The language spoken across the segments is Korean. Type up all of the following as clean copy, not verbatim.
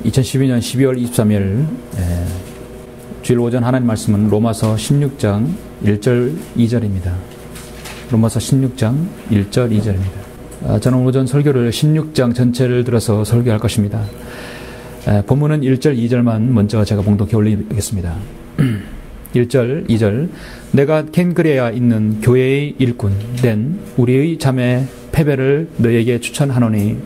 2012년 12월 23일 주일 오전 하나님 말씀은 로마서 16장 1절 2절입니다. 로마서 16장 1절 2절입니다. 저는 오전 설교를 16장 전체를 들어서 설교할 것입니다. 본문은 1절 2절만 먼저 제가 봉독해 올리겠습니다. 1절 2절 내가 켄그레아 있는 교회의 일꾼 된 우리의 자매 페베를 너에게 추천하노니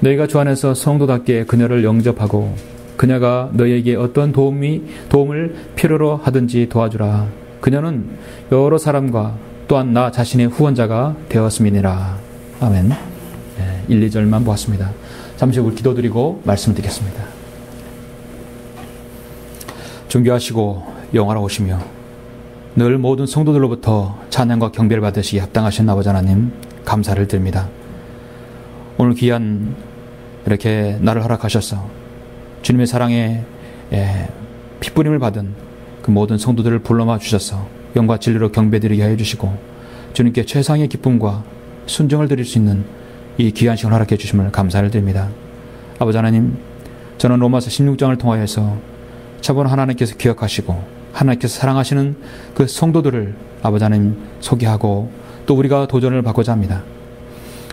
너희가 주 안에서 성도답게 그녀를 영접하고 그녀가 너희에게 어떤 도움을 필요로 하든지 도와주라. 그녀는 여러 사람과 또한 나 자신의 후원자가 되었음이니라. 아멘. 1, 2절만 보았습니다. 잠시 후 기도드리고 말씀 듣겠습니다. 존귀하시고 영화로우시며 늘 모든 성도들로부터 찬양과 경배를 받으시기 합당하신 아버지 하나님 감사를 드립니다. 오늘 귀한 이렇게 나를 허락하셔서 주님의 사랑에 핏부림을 받은 그 모든 성도들을 불러와 주셔서 영과 진리로 경배드리게 하여 주시고 주님께 최상의 기쁨과 순종을 드릴 수 있는 이 귀한 시간을 허락해 주심을 감사를 드립니다. 아버지 하나님, 저는 로마서 16장을 통하여서 차분 하나님께서 기억하시고 하나님께서 사랑하시는 그 성도들을 아버지 하나님 소개하고 또 우리가 도전을 받고자 합니다.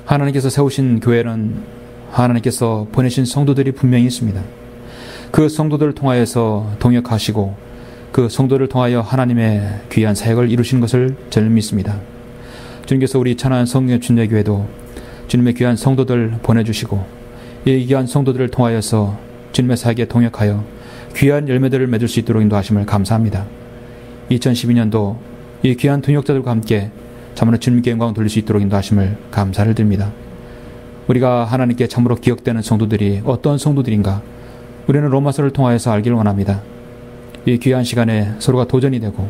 하나님께서 세우신 교회는 하나님께서 보내신 성도들이 분명히 있습니다. 그 성도들을 통하여서 동역하시고 그 성도를 통하여 하나님의 귀한 사역을 이루시는 것을 저는 믿습니다. 주님께서 우리 천안 성령 준례교회도 주님의 귀한 성도들 보내주시고 이 귀한 성도들을 통하여서 주님의 사역에 동역하여 귀한 열매들을 맺을 수 있도록 인도하심을 감사합니다. 2012년도 이 귀한 동역자들과 함께 참으로 주님께 영광을 돌릴 수 있도록 인도하심을 감사를 드립니다. 우리가 하나님께 참으로 기억되는 성도들이 어떤 성도들인가 우리는 로마서를 통하여서 알기를 원합니다. 이 귀한 시간에 서로가 도전이 되고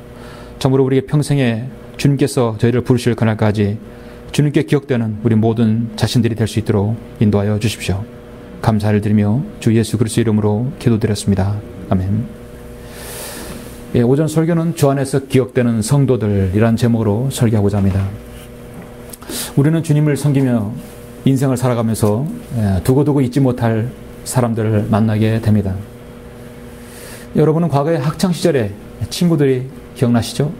참으로 우리의 평생에 주님께서 저희를 부르실 그날까지 주님께 기억되는 우리 모든 자신들이 될 수 있도록 인도하여 주십시오. 감사를 드리며 주 예수 그리스도 이름으로 기도드렸습니다. 아멘. 오전 설교는 주 안에서 기억되는 성도들이란 제목으로 설교하고자 합니다. 우리는 주님을 섬기며 인생을 살아가면서 두고두고 잊지 못할 사람들을 만나게 됩니다. 여러분은 과거의 학창시절에 친구들이 기억나시죠?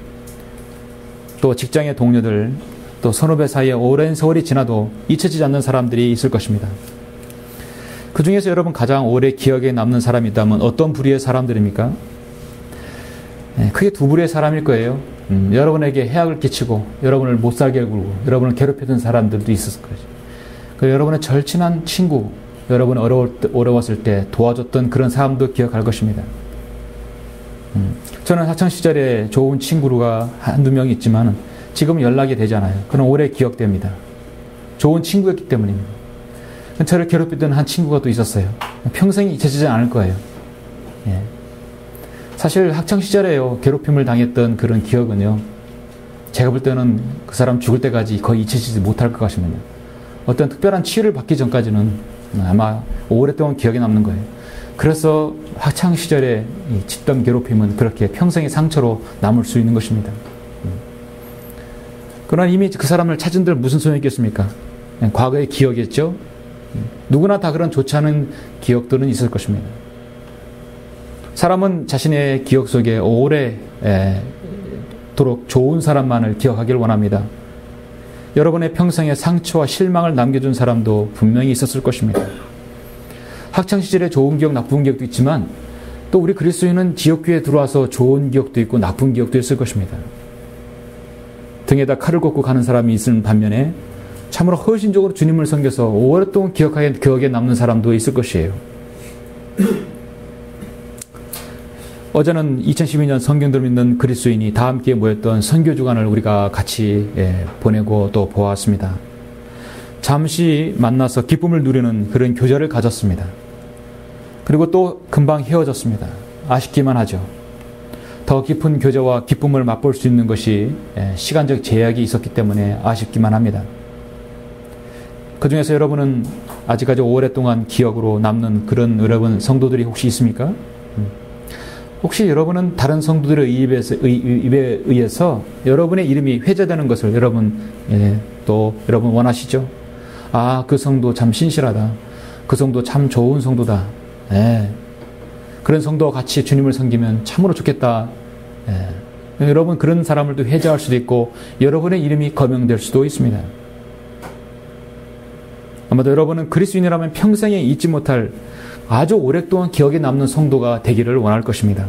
또 직장의 동료들, 또 선후배 사이에 오랜 세월이 지나도 잊혀지지 않는 사람들이 있을 것입니다. 그 중에서 여러분 가장 오래 기억에 남는 사람이 있다면 어떤 부류의 사람들입니까? 크게 두 부류의 사람일 거예요. 여러분에게 해악을 끼치고 여러분을 못살게 굴고 여러분을 괴롭히던 사람들도 있었을 거죠. 여러분의 절친한 친구, 여러분이 어려웠을 때 도와줬던 그런 사람도 기억할 것입니다. 저는 학창시절에 좋은 친구가 한두 명 있지만 지금은 연락이 되지 않아요. 그는 오래 기억됩니다. 좋은 친구였기 때문입니다. 저를 괴롭히던 한 친구가 또 있었어요. 평생 잊혀지지 않을 거예요. 사실 학창시절에요, 괴롭힘을 당했던 그런 기억은요, 제가 볼 때는 그 사람 죽을 때까지 거의 잊혀지지 못할 것 같습니다. 어떤 특별한 치유를 받기 전까지는 아마 오랫동안 기억에 남는 거예요. 그래서 학창시절에 집단 괴롭힘은 그렇게 평생의 상처로 남을 수 있는 것입니다. 그러나 이미 그 사람을 찾은 들 무슨 소용이 있겠습니까? 과거의 기억이었죠. 누구나 다 그런 좋지 않은 기억들은 있을 것입니다. 사람은 자신의 기억 속에 오래도록 좋은 사람만을 기억하길 원합니다. 여러분의 평생에 상처와 실망을 남겨준 사람도 분명히 있었을 것입니다. 학창시절에 좋은 기억, 나쁜 기억도 있지만 또 우리 그리스도인은 지옥교회에 들어와서 좋은 기억도 있고 나쁜 기억도 있을 것입니다. 등에다 칼을 꽂고 가는 사람이 있는 반면에 참으로 헌신적으로 주님을 섬겨서 오랫동안 기억에 남는 사람도 있을 것이에요. 어제는 2012년 성경들 믿는 그리스도인이 다 함께 모였던 선교 주간을 우리가 같이 보내고 또 보았습니다. 잠시 만나서 기쁨을 누리는 그런 교제를 가졌습니다. 그리고 또 금방 헤어졌습니다. 아쉽기만 하죠. 더 깊은 교제와 기쁨을 맛볼 수 있는 것이 시간적 제약이 있었기 때문에 아쉽기만 합니다. 그 중에서 여러분은 아직까지 오랫동안 기억으로 남는 그런 여러분 성도들이 혹시 있습니까? 혹시 여러분은 다른 성도들의 입에 의해서 여러분의 이름이 회자되는 것을 여러분 원하시죠? 아, 그 성도 참 신실하다. 그 성도 참 좋은 성도다. 그런 성도와 같이 주님을 섬기면 참으로 좋겠다. 여러분 그런 사람을 또 회자할 수도 있고 여러분의 이름이 거명될 수도 있습니다. 아마도 여러분은 그리스도인이라면 평생에 잊지 못할 아주 오랫동안 기억에 남는 성도가 되기를 원할 것입니다.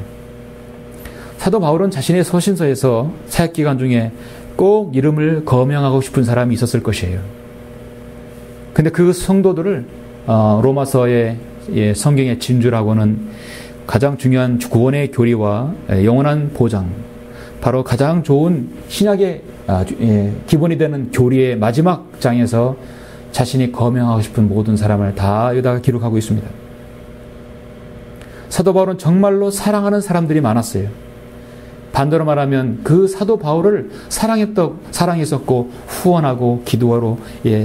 사도 바울은 자신의 서신서에서 사역기간 중에 꼭 이름을 거명하고 싶은 사람이 있었을 것이에요. 근데 그 성도들을 로마서의 성경의 진주라고는 가장 중요한 구원의 교리와 영원한 보장, 바로 가장 좋은 신약의 기본이 되는 교리의 마지막 장에서 자신이 거명하고 싶은 모든 사람을 다 여기다가 기록하고 있습니다. 사도 바울은 정말로 사랑하는 사람들이 많았어요. 반대로 말하면 그 사도 바울을 사랑했었고 후원하고 기도하러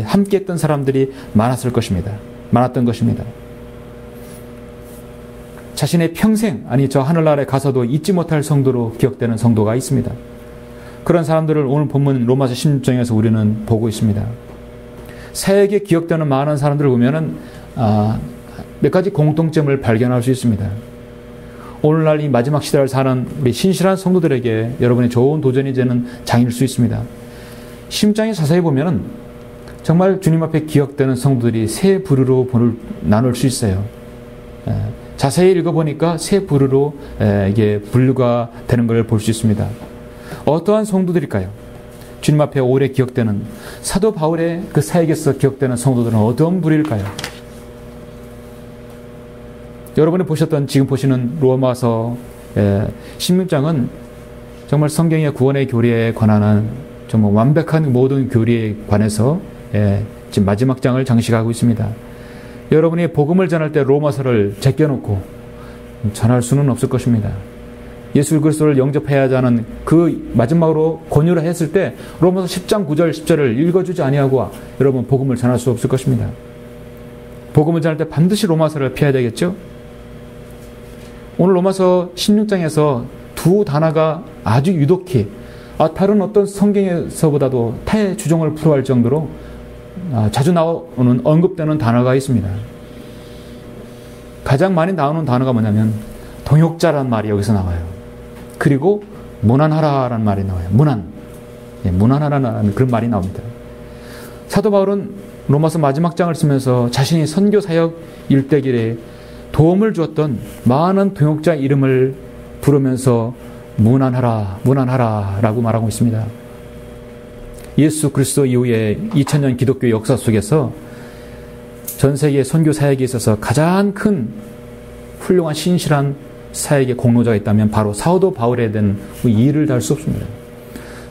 함께했던 사람들이 많았던 것입니다. 자신의 평생, 저 하늘나라에 가서도 잊지 못할 성도로 기억되는 성도가 있습니다. 그런 사람들을 오늘 본문 로마서 16장에서 우리는 보고 있습니다. 사역에 기억되는 많은 사람들을 보면은 몇 가지 공통점을 발견할 수 있습니다. 오늘날 이 마지막 시대를 사는 우리 신실한 성도들에게 여러분의 좋은 도전이 되는 장일 수 있습니다. 16장에 자세히 보면은 정말 주님 앞에 기억되는 성도들이 세 부류로 나눌 수 있어요. 자세히 읽어보니까 세 부류로 이게 분류가 되는 걸 볼 수 있습니다. 어떠한 성도들일까요? 주님 앞에 오래 기억되는 사도 바울의 그 사역에서 기억되는 성도들은 어떤 부류일까요? 여러분이 지금 보시는 로마서 16장은 정말 성경의 구원의 교리에 관한 정말 완벽한 모든 교리에 관해서 지금 마지막 장을 장식하고 있습니다. 여러분이 복음을 전할 때 로마서를 제껴놓고 전할 수는 없을 것입니다. 예수 그리스도를 영접해야 하는 그 마지막으로 권유를 했을 때 로마서 10장 9절 10절을 읽어주지 아니하고 여러분 복음을 전할 수 없을 것입니다. 복음을 전할 때 반드시 로마서를 피해야 되겠죠? 오늘 로마서 16장에서 두 단어가 아주 유독히 다른 어떤 성경에서보다도 타의 주종을 불허할 정도로 자주 나오는 언급되는 단어가 있습니다. 가장 많이 나오는 단어가 뭐냐면 동역자란 말이 여기서 나와요. 그리고 문안하라라는 말이 나와요. 문안하라는 그런 말이 나옵니다. 사도 바울은 로마서 마지막 장을 쓰면서 자신이 선교 사역 일대길에 도움을 주었던 많은 동역자 이름을 부르면서 문안하라 라고 말하고 있습니다. 예수 그리스도 이후에 2000년 기독교 역사 속에서 전 세계 선교 사역에 있어서 가장 큰 훌륭한 신실한 사역의 공로자가 있다면 바로 사도 바울에 대한 이의를 달 수 없습니다.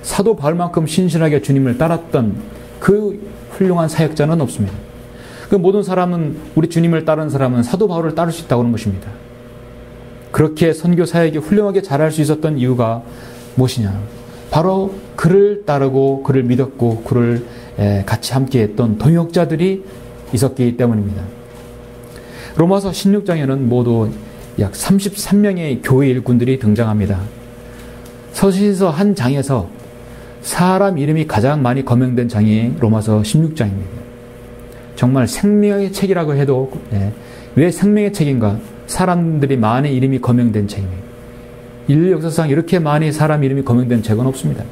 사도 바울만큼 신실하게 주님을 따랐던 그 훌륭한 사역자는 없습니다. 그 모든 사람은 우리 주님을 따르는 사람은 사도 바울을 따를 수 있다고 하는 것입니다. 그렇게 선교 사역이 훌륭하게 잘할 수 있었던 이유가 무엇이냐? 바로 그를 따르고 그를 믿었고 그를 같이 함께했던 동역자들이 있었기 때문입니다. 로마서 16장에는 모두 약 33명의 교회 일꾼들이 등장합니다. 서신서 한 장에서 사람 이름이 가장 많이 거명된 장이 로마서 16장입니다. 정말 생명의 책이라고 해도 왜 생명의 책인가? 사람들이 많이 이름이 거명된 책입니다. 인류 역사상 이렇게 많이 사람 이름이 거명된 책은 없습니다.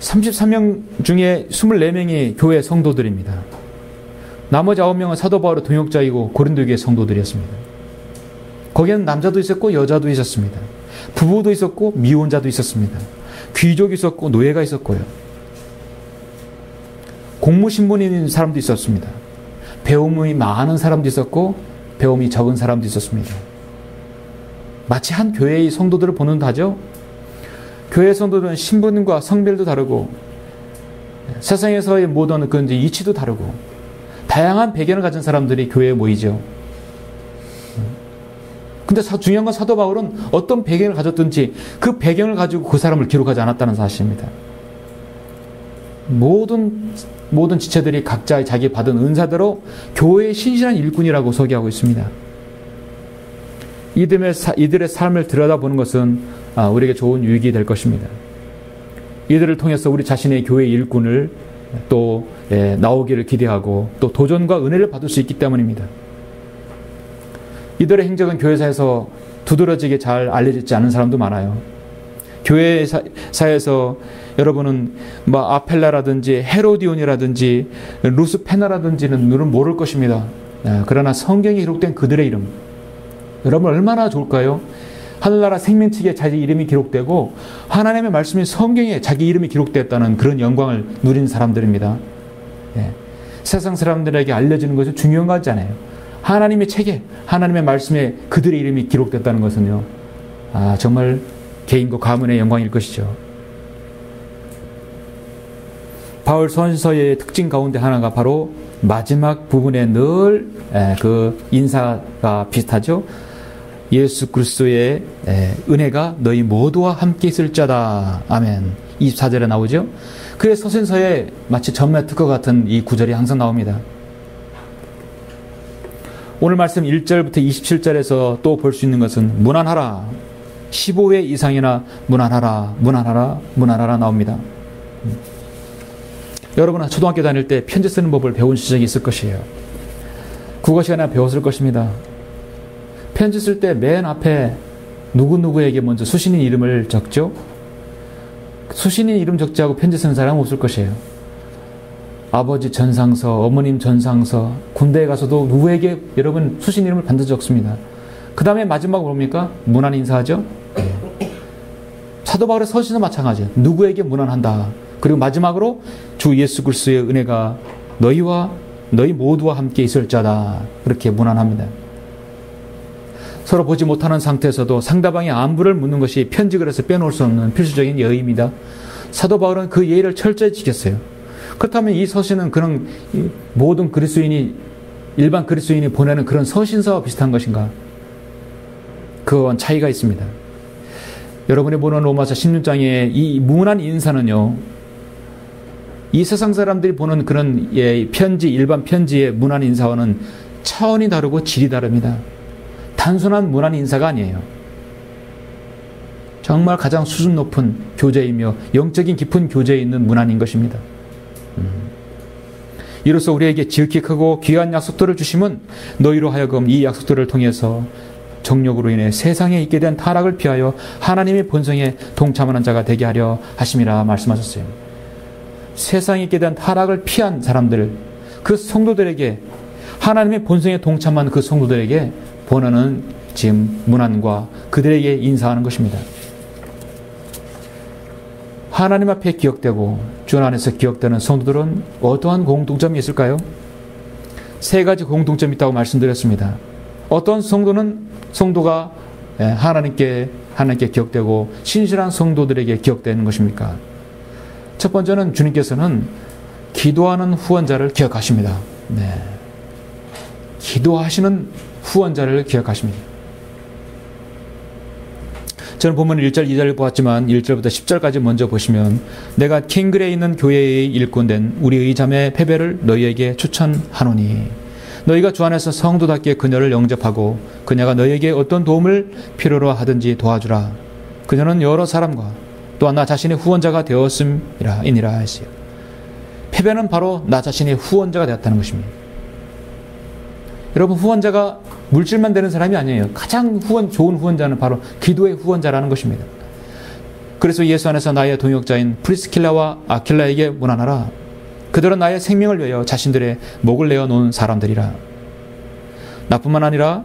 33명 중에 24명이 교회 성도들입니다. 나머지 9명은 사도 바울의 동역자이고 고린도 교회 성도들이었습니다. 거기에는 남자도 있었고 여자도 있었습니다. 부부도 있었고 미혼자도 있었습니다. 귀족이 있었고 노예가 있었고요. 공무신분 있는 사람도 있었습니다. 배움이 많은 사람도 있었고 배움이 적은 사람도 있었습니다. 마치 한 교회의 성도들을 보는 다죠. 교회 성도들은 신분과 성별도 다르고 세상에서의 모든 그 이치도 다르고 다양한 배경을 가진 사람들이 교회에 모이죠. 근데 중요한 건 사도 바울은 어떤 배경을 가졌든지 그 배경을 가지고 그 사람을 기록하지 않았다는 사실입니다. 모든 지체들이 각자 자기 받은 은사대로 교회의 신실한 일꾼이라고 소개하고 있습니다. 이들의 삶을 들여다보는 것은 우리에게 좋은 유익이 될 것입니다. 이들을 통해서 우리 자신의 교회 일꾼을 또 나오기를 기대하고 또 도전과 은혜를 받을 수 있기 때문입니다. 이들의 행적은 교회사에서 두드러지게 잘 알려지지 않은 사람도 많아요. 교회사에서 여러분은 뭐 아펠라라든지 헤로디온이라든지 루스페나라든지는 누구는 모를 것입니다. 그러나 성경에 기록된 그들의 이름, 여러분 얼마나 좋을까요? 하늘나라 생명책에 자기 이름이 기록되고 하나님의 말씀이 성경에 자기 이름이 기록되었다는 그런 영광을 누린 사람들입니다. 세상 사람들에게 알려지는 것은 중요한 것 같지 않아요. 하나님의 책에, 하나님의 말씀에 그들의 이름이 기록됐다는 것은요, 정말 개인과 가문의 영광일 것이죠. 바울 선서의 특징 가운데 하나가 바로 마지막 부분에 늘 그 인사가 비슷하죠. 예수 그리스도의 은혜가 너희 모두와 함께 있을 자다. 아멘. 24절에 나오죠. 그의 서신서에 마치 전매 특허 같은 이 구절이 항상 나옵니다. 오늘 말씀 1절부터 27절에서 또 볼 수 있는 것은 문안하라. 15회 이상이나 문안하라, 문안하라, 문안하라 나옵니다. 여러분은 초등학교 다닐 때 편지 쓰는 법을 배운 적이 있을 것이에요. 국어 시간에 배웠을 것입니다. 편지 쓸 때 맨 앞에 누구누구에게 먼저 수신인 이름을 적죠. 수신인 이름 적지 하고 편지 쓰는 사람은 없을 것이에요. 아버지 전상서, 어머님 전상서, 군대에 가서도 누구에게 여러분 수신 이름을 반드시 적습니다. 그 다음에 마지막으로 뭡니까? 문안 인사하죠. 사도 바울의 서신도 마찬가지예요. 누구에게 문안한다. 그리고 마지막으로 주 예수 그리스도의 은혜가 너희와 너희 모두와 함께 있을 자다. 그렇게 문안합니다. 서로 보지 못하는 상태에서도 상대방의 안부를 묻는 것이 편지 글에서 빼놓을 수 없는 필수적인 예의입니다. 사도 바울은 그 예의를 철저히 지켰어요. 그렇다면 이 서신은 그런 모든 그리스도인이, 일반 그리스도인이 보내는 그런 서신서와 비슷한 것인가? 그건 차이가 있습니다. 여러분이 보는 로마서 16장의 이 문안 인사는요, 이 세상 사람들이 보는 그런 편지, 일반 편지의 문안 인사와는 차원이 다르고 질이 다릅니다. 단순한 문안 인사가 아니에요. 정말 가장 수준 높은 교제이며 영적인 깊은 교제에 있는 문안인 것입니다. 이로써 우리에게 지극히 크고 귀한 약속들을 주심은 너희로 하여금 이 약속들을 통해서 정욕으로 인해 세상에 있게 된 타락을 피하여 하나님의 본성에 동참하는 자가 되게 하려 하심이라 말씀하셨어요. 세상에 있게 된 타락을 피한 사람들, 그 성도들에게, 하나님의 본성에 동참한 그 성도들에게 보내는 지금 문안과 그들에게 인사하는 것입니다. 하나님 앞에 기억되고 주 안에서 기억되는 성도들은 어떠한 공통점이 있을까요? 세 가지 공통점이 있다고 말씀드렸습니다. 어떤 성도가 하나님께 기억되고 신실한 성도들에게 기억되는 것입니까? 첫 번째는 주님께서는 기도하는 후원자를 기억하십니다. 기도하시는 후원자를 기억하십니다. 저는 본문 1절, 2절을 보았지만 1절부터 10절까지 먼저 보시면 내가 킹글에 있는 교회의 일꾼된 우리의 자매 페베를 너희에게 추천하노니 너희가 주 안에서 성도답게 그녀를 영접하고 그녀가 너희에게 어떤 도움을 필요로 하든지 도와주라. 그녀는 여러 사람과 또한 나 자신의 후원자가 되었음이니라 했어요. 페베는 바로 나 자신의 후원자가 되었다는 것입니다. 여러분, 후원자가 물질만 되는 사람이 아니에요. 가장 좋은 후원자는 바로 기도의 후원자라는 것입니다. 그래서 예수 안에서 나의 동역자인 프리스킬라와 아킬라에게 문안하라. 그들은 나의 생명을 위하여 자신들의 목을 내어놓은 사람들이라. 나뿐만 아니라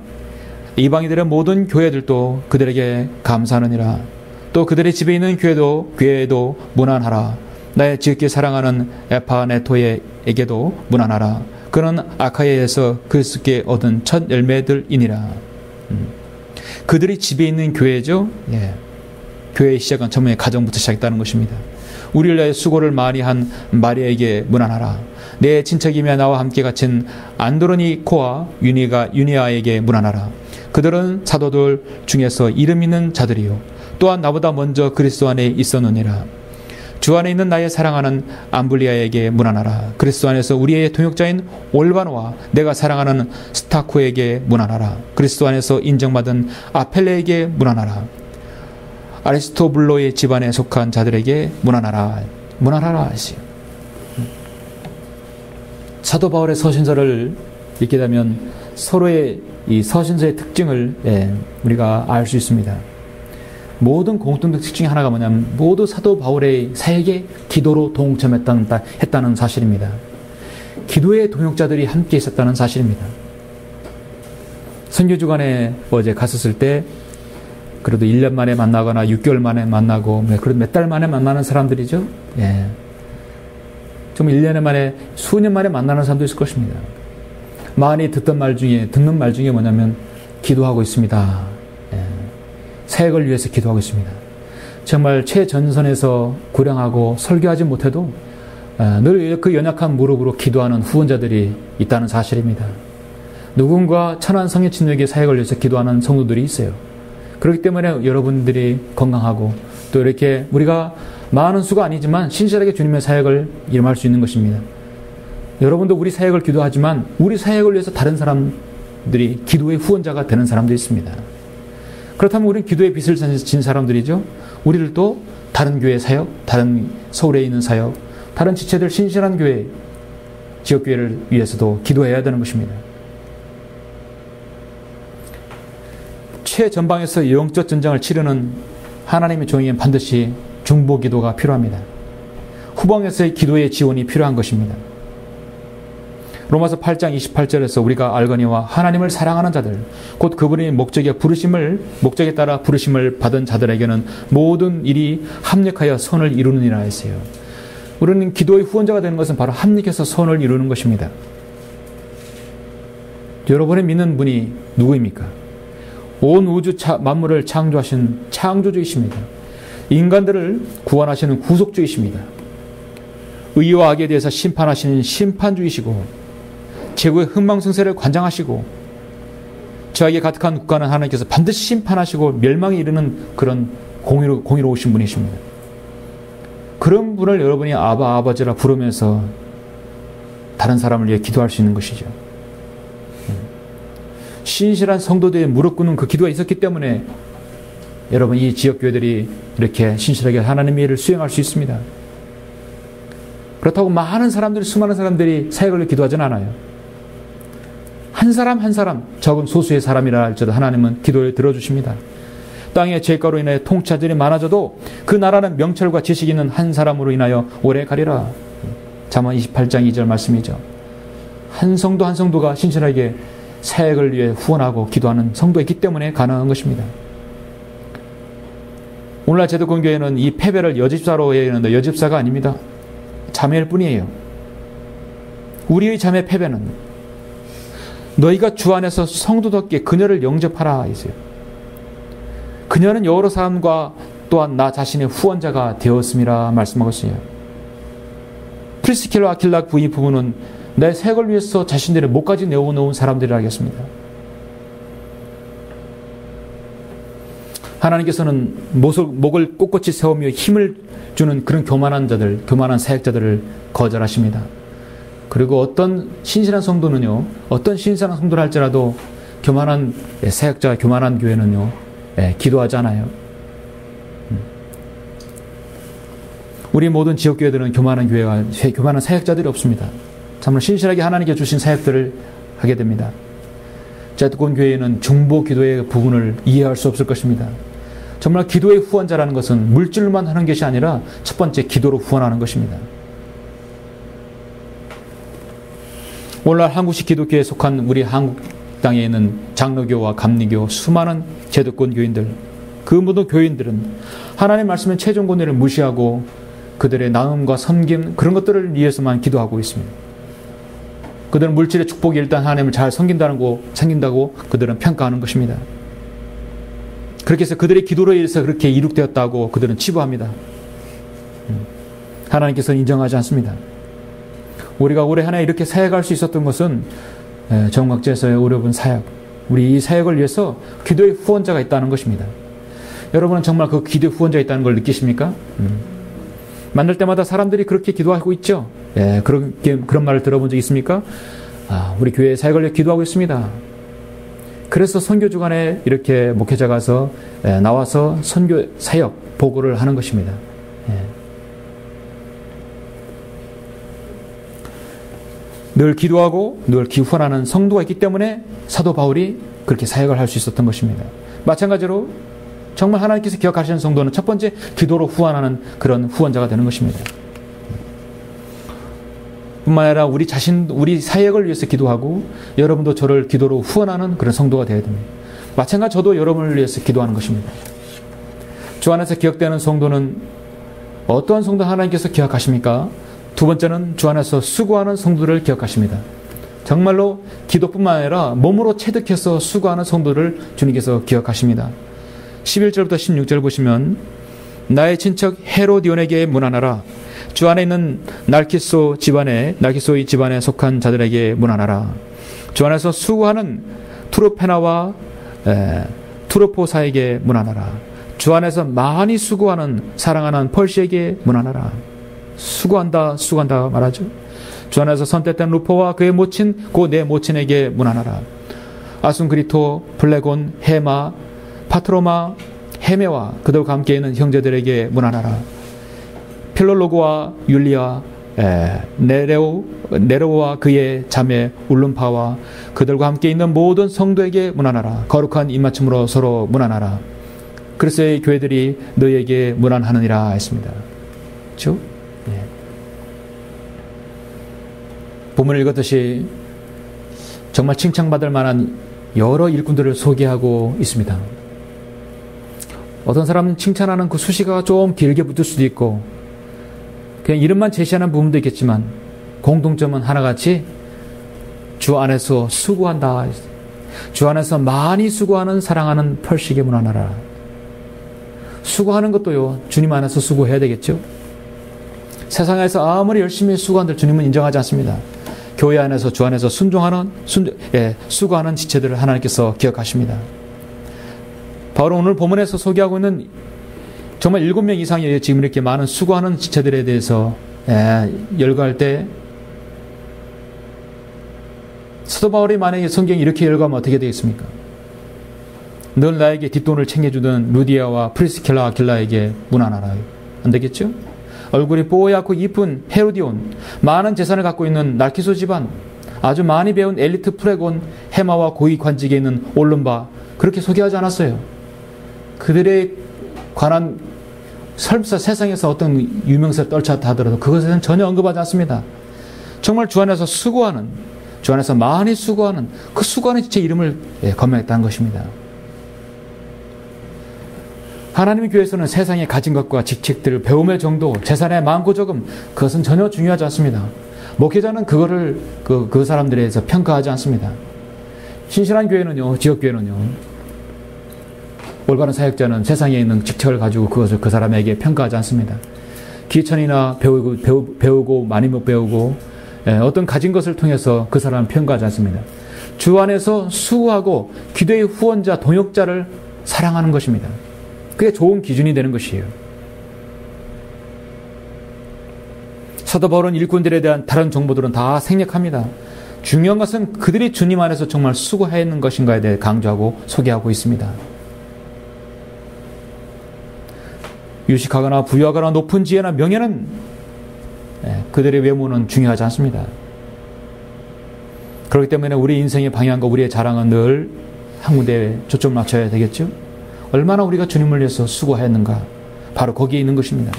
이방인들의 모든 교회들도 그들에게 감사하느니라. 또 그들의 집에 있는 교회에도 문안하라. 나의 지극히 사랑하는 에파네토에게도 문안하라. 그는 아카이아에서 그리스도께 얻은 첫 열매들이니라. 그들이 집에 있는 교회죠. 교회의 시작은 처음에 가정부터 시작했다는 것입니다. 우리를 위하여 수고를 많이 한 마리아에게 문안하라. 내 친척이며 나와 함께 갇힌 안드로니코와 유니아에게 문안하라. 그들은 사도들 중에서 이름 있는 자들이요 또한 나보다 먼저 그리스도 안에 있었느니라. 주 안에 있는 나의 사랑하는 암블리아에게 문안하라. 그리스도 안에서 우리의 동역자인 올바노와 내가 사랑하는 스타쿠에게 문안하라. 그리스도 안에서 인정받은 아펠레에게 문안하라. 아리스토블로의 집안에 속한 자들에게 문안하라. 문안하라 하시오. 사도 바울의 서신서를 읽게 되면 서로의 이 서신서의 특징을 우리가 알 수 있습니다. 모든 공통된 특징이 하나가 뭐냐면 모두 사도 바울의 사역에 기도로 동참했다는 사실입니다. 기도의 동역자들이 함께 있었다는 사실입니다. 선교주간에 어제 갔었을 때 그래도 1년 만에 만나거나 6개월 만에 만나고 그래도 몇 달 만에 만나는 사람들이죠. 좀 1년에 만에 수년 만에 만나는 사람도 있을 것입니다. 많이 듣는 말 중에 뭐냐면 기도하고 있습니다. 사역을 위해서 기도하고 있습니다. 정말 최전선에서 구령하고 설교하지 못해도 늘 그 연약한 무릎으로 기도하는 후원자들이 있다는 사실입니다. 누군가 천한 성인친에게 사역을 위해서 기도하는 성도들이 있어요. 그렇기 때문에 여러분들이 건강하고 또 이렇게 우리가 많은 수가 아니지만 신실하게 주님의 사역을 임할 수 있는 것입니다. 여러분도 우리 사역을 기도하지만 우리 사역을 위해서 다른 사람들이 기도의 후원자가 되는 사람도 있습니다. 그렇다면 우리는 기도의 빚을 진 사람들이죠. 우리들도 다른 교회 사역, 다른 서울에 있는 사역, 다른 지체들 신실한 교회, 지역교회를 위해서도 기도해야 되는 것입니다. 최전방에서 영적 전쟁을 치르는 하나님의 종에게는 반드시 중보 기도가 필요합니다. 후방에서의 기도의 지원이 필요한 것입니다. 로마서 8장 28절에서 우리가 알거니와 하나님을 사랑하는 자들 곧 그분의 목적에 따라 부르심을 받은 자들에게는 모든 일이 합력하여 선을 이루느니라 했어요. 우리는 기도의 후원자가 되는 것은 바로 합력해서 선을 이루는 것입니다. 여러분이 믿는 분이 누구입니까? 온 우주 만물을 창조하신 창조주이십니다. 인간들을 구원하시는 구속주이십니다. 의와 악에 대해서 심판하시는 심판주이시고 제국의 흥망성쇠를 관장하시고 저에게 가득한 국가는 하나님께서 반드시 심판하시고 멸망에 이르는 그런 공의로우신 분이십니다. 그런 분을 여러분이 아버지라 부르면서 다른 사람을 위해 기도할 수 있는 것이죠. 신실한 성도들의 무릎 꿇는 그 기도가 있었기 때문에 여러분 이 지역교회들이 이렇게 신실하게 하나님의 일을 수행할 수 있습니다. 그렇다고 수많은 사람들이 사역을 위해 기도하지는 않아요. 한 사람 적은 소수의 사람이라 할지라도 하나님은 기도를 들어주십니다. 땅의 죄가로 인하여 통치자들이 많아져도 그 나라는 명철과 지식 있는 한 사람으로 인하여 오래 가리라. 잠언 28장 2절 말씀이죠. 한 성도가 신실하게 사역을 위해 후원하고 기도하는 성도가 있기 때문에 가능한 것입니다. 오늘날 제도권교회는 이 패배를 여집사로 해야 하는데 여집사가 아닙니다. 자매일 뿐이에요. 우리의 자매 패배는 너희가 주 안에서 성도답게 그녀를 영접하라 했어요. 그녀는 여러 사람과 또한 나 자신의 후원자가 되었음이라 말씀하고 있어요. 프리스킬라 아킬라 부부는 내 사역을 위해서 자신들의 목까지 내어놓은 사람들이라 하겠습니다. 하나님께서는 목을 꼿꼿이 세우며 힘을 주는 그런 교만한 사역자들을 거절하십니다. 그리고 어떤 신실한 성도는요, 어떤 신실한 성도를 할지라도 교만한 사역자, 교만한 교회는요, 기도하지 않아요. 우리 모든 지역교회들은 교만한 사역자들이 없습니다. 정말 신실하게 하나님께 주신 사역들을 하게 됩니다. 제도권교회는 중보 기도의 부분을 이해할 수 없을 것입니다. 정말 기도의 후원자라는 것은 물질로만 하는 것이 아니라 첫 번째 기도로 후원하는 것입니다. 오늘날 한국식 기독교에 속한 우리 한국 땅에 있는 장로교와 감리교 수많은 제도권 교인들, 그 모든 교인들은 하나님의 말씀의 최종 권위를 무시하고 그들의 나음과 섬김 그런 것들을 위해서만 기도하고 있습니다. 그들은 물질의 축복이 일단 하나님을 잘 섬긴다고 그들은 평가하는 것입니다. 그렇게 해서 그들의 기도로 인해서 그렇게 이룩되었다고 그들은 치부합니다. 하나님께서는 인정하지 않습니다. 우리가 올해 한 해 이렇게 사역할 수 있었던 것은 정막제에서의 어려운 사역, 우리 이 사역을 위해서 기도의 후원자가 있다는 것입니다. 여러분은 정말 그 기도의 후원자가 있다는 걸 느끼십니까? 만날 때마다 사람들이 그렇게 기도하고 있죠. 그런 말을 들어본 적 있습니까? 우리 교회 사역을 위해 기도하고 있습니다. 그래서 선교 주간에 이렇게 목회자가 나와서 선교 사역 보고를 하는 것입니다. 늘 기도하고 늘 후원하는 성도가 있기 때문에 사도 바울이 그렇게 사역을 할 수 있었던 것입니다. 마찬가지로 정말 하나님께서 기억하시는 성도는 첫 번째 기도로 후원하는 그런 후원자가 되는 것입니다. 뿐만 아니라 우리 사역을 위해서 기도하고 여러분도 저를 기도로 후원하는 그런 성도가 되어야 됩니다. 마찬가지 저도 여러분을 위해서 기도하는 것입니다. 주 안에서 기억되는 성도는 어떠한 성도 하나님께서 기억하십니까? 두 번째는 주 안에서 수고하는 성도를 기억하십니다. 정말로 기도뿐만 아니라 몸으로 체득해서 수고하는 성도를 주님께서 기억하십니다. 11절부터 16절 보시면 나의 친척 헤로디온에게 문안하라. 주 안에 있는 날키소의 집안에 속한 자들에게 문안하라. 주 안에서 수고하는 투르페나와 투르포사에게 문안하라. 주 안에서 많이 수고하는 사랑하는 펄시에게 문안하라. 수고한다 말하죠. 주 안에서 선택된 루포와 그의 모친 곧 내 모친에게 문안하라. 아순그리토, 블레곤, 헤마, 파트로마, 헤메와 그들과 함께 있는 형제들에게 문안하라. 필롤로고와 율리아, 네레오와 그의 자매 울lum파와 그들과 함께 있는 모든 성도에게 문안하라. 거룩한 입맞춤으로 서로 문안하라. 그리스도의 교회들이 너희에게 문안하느니라 했습니다. 그렇죠? 예. 본문을 읽었듯이 정말 칭찬받을 만한 여러 일꾼들을 소개하고 있습니다. 어떤 사람은 칭찬하는 그 수식어가 좀 길게 붙을 수도 있고 그냥 이름만 제시하는 부분도 있겠지만 공통점은 하나같이 주 안에서 수고한다. 주 안에서 많이 수고하는 사랑하는 펄시에게 문안하라. 수고하는 것도요, 주님 안에서 수고해야 되겠죠. 세상에서 아무리 열심히 수고한들 주님은 인정하지 않습니다. 교회 안에서 주 안에서 수고하는 지체들을 하나님께서 기억하십니다. 바로 오늘 본문에서 소개하고 있는 정말 7명 이상의 지금 이렇게 많은 수고하는 지체들에 대해서 열거할 때 사도 바울이 만약에 성경에 이렇게 열거하면 어떻게 되겠습니까? 늘 나에게 뒷돈을 챙겨주던 루디아와 프리스킬라 아킬라에게 문안하라. 안 되겠죠? 얼굴이 뽀얗고 이쁜 헤로디온, 많은 재산을 갖고 있는 날키소 집안, 아주 많이 배운 엘리트 프레곤, 헤마와 고위 관직에 있는 올lum바, 그렇게 소개하지 않았어요. 그들에 관한 설사 세상에서 어떤 유명세를 떨쳤다 하더라도 그것에는 전혀 언급하지 않습니다. 정말 주 안에서 수고하는, 주 안에서 많이 수고하는 그 수고하는 지체 이름을 거명했다는 것입니다. 하나님의 교회에서는 세상에 가진 것과 직책들, 배움의 정도, 재산의 많고 적음, 그것은 전혀 중요하지 않습니다. 목회자는 그거를 그 사람들에 대해서 평가하지 않습니다. 신실한 교회는요, 지역교회는요, 올바른 사역자는 세상에 있는 직책을 가지고 그것을 그 사람에게 평가하지 않습니다. 기천이나 배우고 많이 못 배우고 어떤 가진 것을 통해서 그 사람을 평가하지 않습니다. 주 안에서 수고하고 기도의 후원자, 동역자를 사랑하는 것입니다. 그게 좋은 기준이 되는 것이에요. 사도 바울은 일꾼들에 대한 다른 정보들은 다 생략합니다. 중요한 것은 그들이 주님 안에서 정말 수고했는 것인가에 대해 강조하고 소개하고 있습니다. 유식하거나 부유하거나 높은 지혜나 명예는 그들의 외모는 중요하지 않습니다. 그렇기 때문에 우리 인생의 방향과 우리의 자랑은 늘 한 군데에 초점을 맞춰야 되겠죠. 얼마나 우리가 주님을 위해서 수고했는가, 바로 거기에 있는 것입니다.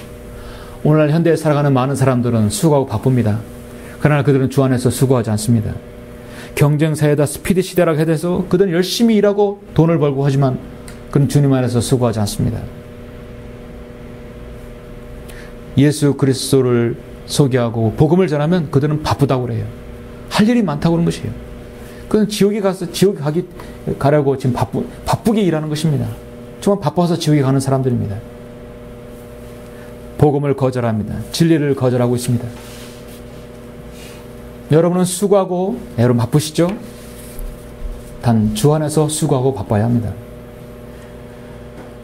오늘날 현대에 살아가는 많은 사람들은 수고하고 바쁩니다. 그러나 그들은 주 안에서 수고하지 않습니다. 경쟁사회다 스피드 시대라고 해서 그들은 열심히 일하고 돈을 벌고 하지만 그는 주님 안에서 수고하지 않습니다. 예수 그리스도를 소개하고 복음을 전하면 그들은 바쁘다고 그래요. 할 일이 많다고 그런 것이에요. 그는 지옥에 가려고 지금 바쁘게 일하는 것입니다. 정말 바빠서 지옥에 가는 사람들입니다. 복음을 거절합니다. 진리를 거절하고 있습니다. 여러분은 수고하고, 여러분 바쁘시죠? 단 주 안에서 수고하고 바빠야 합니다.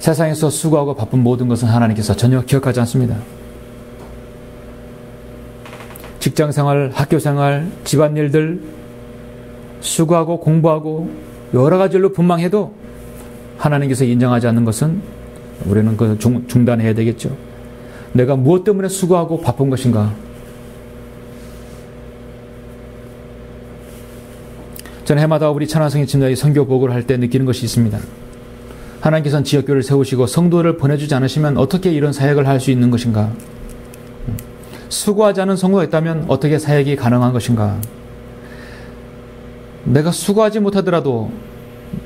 세상에서 수고하고 바쁜 모든 것은 하나님께서 전혀 기억하지 않습니다. 직장생활, 학교생활, 집안일들, 수고하고 공부하고 여러 가지 일로 분망해도 하나님께서 인정하지 않는 것은 우리는 그 중단해야 되겠죠. 내가 무엇 때문에 수고하고 바쁜 것인가? 저는 해마다 우리 천안성의 침략이 선교 보고를 할 때 느끼는 것이 있습니다. 하나님께서는 지역교회를 세우시고 성도를 보내주지 않으시면 어떻게 이런 사역을 할 수 있는 것인가? 수고하지 않은 성도가 있다면 어떻게 사역이 가능한 것인가? 내가 수고하지 못하더라도,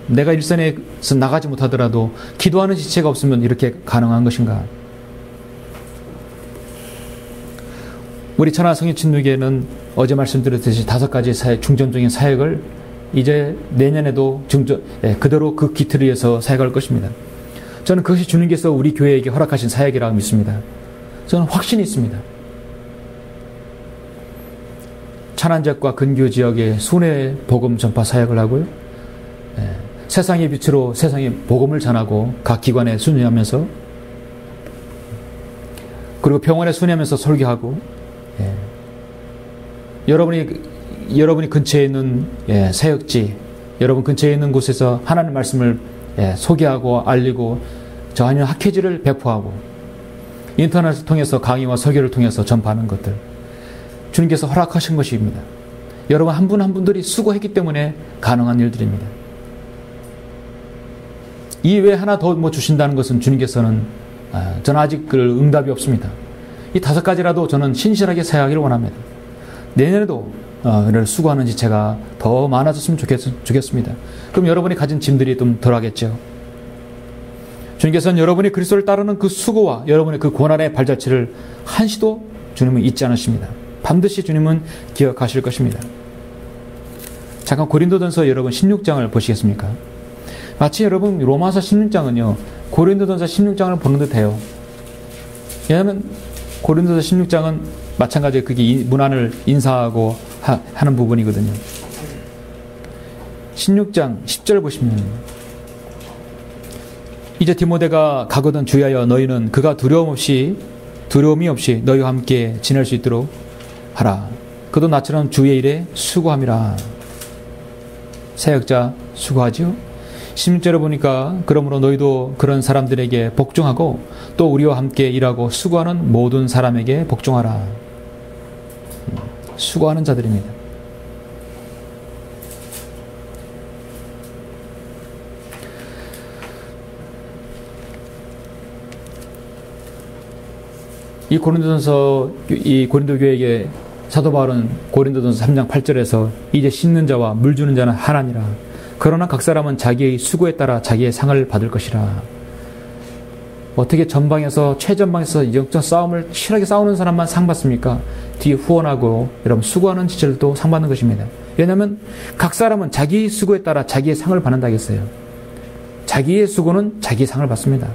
내가 일선에서 나가지 못하더라도 기도하는 지체가 없으면 이렇게 가능한 것인가? 우리 천안성의 침략에는 어제 말씀드렸듯이 5가지 사역, 중점적인 사역을 이제 내년에도 그대로 그 기틀을 위해서 사역할 것입니다. 저는 그것이 주님께서 우리 교회에게 허락하신 사역이라고 믿습니다. 저는 확신이 있습니다. 천안지역과 근교 지역에 순회 복음 전파 사역을 하고요. 세상의 빛으로 세상의 복음을 전하고 각 기관에 순회하면서, 그리고 병원에 순회하면서 설교하고, 여러분이 근처에 있는 사역지, 여러분 근처에 있는 곳에서 하나님 말씀을 소개하고 알리고, 저 아니면 학회지를 배포하고, 인터넷을 통해서 강의와 설교를 통해서 전파하는 것들, 주님께서 허락하신 것입니다. 여러분 한 분 한 분들이 수고했기 때문에 가능한 일들입니다. 이 외에 하나 더 주신다는 것은 주님께서는, 저는 아직 그 응답이 없습니다. 이 5가지라도 저는 신실하게 사역하기를 원합니다. 내년에도 수고하는 지체가 더 많아졌으면 좋겠습니다. 그럼 여러분이 가진 짐들이 좀 덜하겠죠. 주님께서는 여러분이 그리스도를 따르는 그 수고와 여러분의 그 고난의 발자취를 한시도 주님은 잊지 않으십니다. 반드시 주님은 기억하실 것입니다. 잠깐 고린도전서 여러분 16장을 보시겠습니까? 마치 여러분 로마서 16장은요 고린도전서 16장을 보는 듯해요. 왜냐하면 고린도서 16장은 마찬가지로 그게 문안을 인사하고 하는 부분이거든요. 16장 10절 보시면, 이제 디모데가 가거든 주의하여 너희는 그가 두려움이 없이 너희와 함께 지낼 수 있도록 하라. 그도 나처럼 주의 일에 수고함이라. 사역자 수고하지요. 16절에 보니까 그러므로 너희도 그런 사람들에게 복종하고 또 우리와 함께 일하고 수고하는 모든 사람에게 복종하라. 수고하는 자들입니다. 이 고린도 교회에게 사도 바울은 고린도전서 3장 8절에서 이제 씻는 자와 물 주는 자는 하나니라. 그러나 각 사람은 자기의 수고에 따라 자기의 상을 받을 것이라. 어떻게 전방에서 최전방에서 영적 싸움을 치열하게 싸우는 사람만 상 받습니까? 뒤에 후원하고 여러분 수고하는 지체들도 상 받는 것입니다. 왜냐하면 각 사람은 자기의 수고에 따라 자기의 상을 받는다 했어요. 자기의 수고는 자기의 상을 받습니다.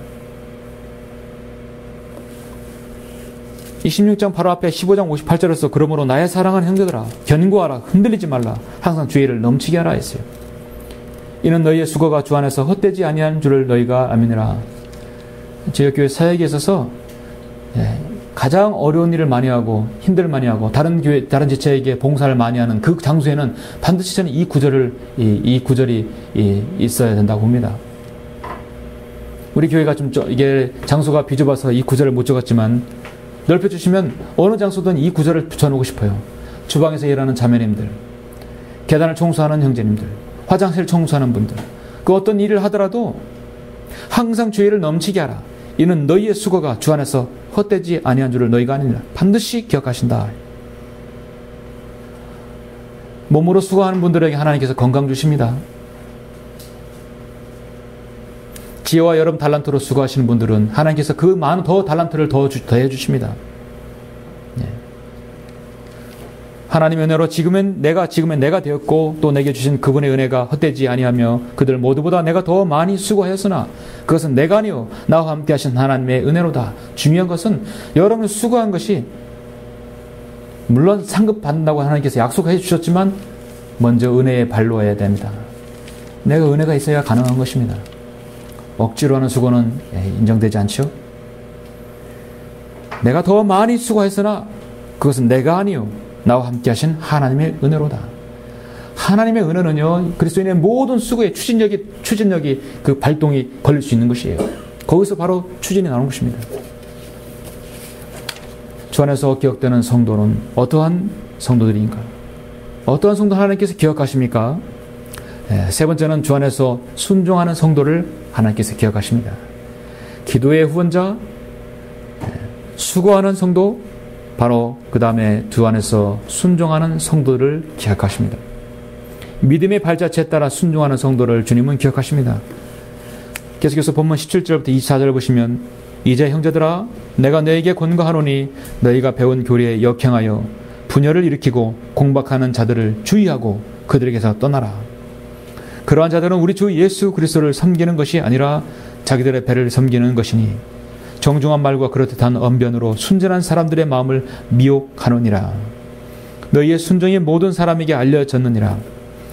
이 16장 바로 앞에 15장 58절에서 그러므로 나의 사랑하는 형제들아 견고하라, 흔들리지 말라, 항상 주의를 넘치게 하라 했어요. 이는 너희의 수고가 주 안에서 헛되지 아니한 줄을 너희가 아미니라. 지역교회 사역에 있어서 가장 어려운 일을 많이 하고 힘들 많이 하고 다른 지체에게 봉사를 많이 하는 그 장소에는 반드시 저는 이 구절이 있어야 된다고 봅니다. 우리 교회가 좀 이게 장소가 비좁아서 이 구절을 못 적었지만 넓혀주시면 어느 장소든 이 구절을 붙여놓고 싶어요. 주방에서 일하는 자매님들, 계단을 청소하는 형제님들, 화장실 청소하는 분들, 그 어떤 일을 하더라도 항상 주의를 넘치게 하라. 이는 너희의 수고가 주 안에서 헛되지 아니한 줄을 너희가 아니라 반드시 기억하신다. 몸으로 수고하는 분들에게 하나님께서 건강 주십니다. 지혜와 여러분 달란트로 수고하시는 분들은 하나님께서 그 많은 더 달란트를 더해 주십니다. 하나님의 은혜로 지금은 내가 되었고 또 내게 주신 그분의 은혜가 헛되지 아니하며 그들 모두보다 내가 더 많이 수고하였으나 그것은 내가 아니요 나와 함께 하신 하나님의 은혜로다. 중요한 것은 여러분이 수고한 것이 물론 상급 받는다고 하나님께서 약속해 주셨지만 먼저 은혜의 발로해야 됩니다. 내가 은혜가 있어야 가능한 것입니다. 억지로 하는 수고는 인정되지 않죠. 내가 더 많이 수고했으나 그것은 내가 아니요 나와 함께 하신 하나님의 은혜로다. 하나님의 은혜는요 그리스도인의 모든 수고의 추진력이 그 발동이 걸릴 수 있는 것이에요. 거기서 바로 추진이 나오는 것입니다. 주 안에서 기억되는 성도는 어떠한 성도들인가? 어떠한 성도 하나님께서 기억하십니까? 세 번째는 주 안에서 순종하는 성도를 하나님께서 기억하십니다. 기도의 후원자, 수고하는 성도, 바로 그 다음에 주 안에서 순종하는 성도를 기억하십니다. 믿음의 발자취에 따라 순종하는 성도를 주님은 기억하십니다. 계속해서 본문 17절부터 24절 보시면, 이제 형제들아 내가 너에게 권고하노니 너희가 배운 교리에 역행하여 분열을 일으키고 공박하는 자들을 주의하고 그들에게서 떠나라. 그러한 자들은 우리 주 예수 그리스도를 섬기는 것이 아니라 자기들의 배를 섬기는 것이니 정중한 말과 그럴듯한 언변으로 순전한 사람들의 마음을 미혹하느니라. 너희의 순종이 모든 사람에게 알려졌느니라.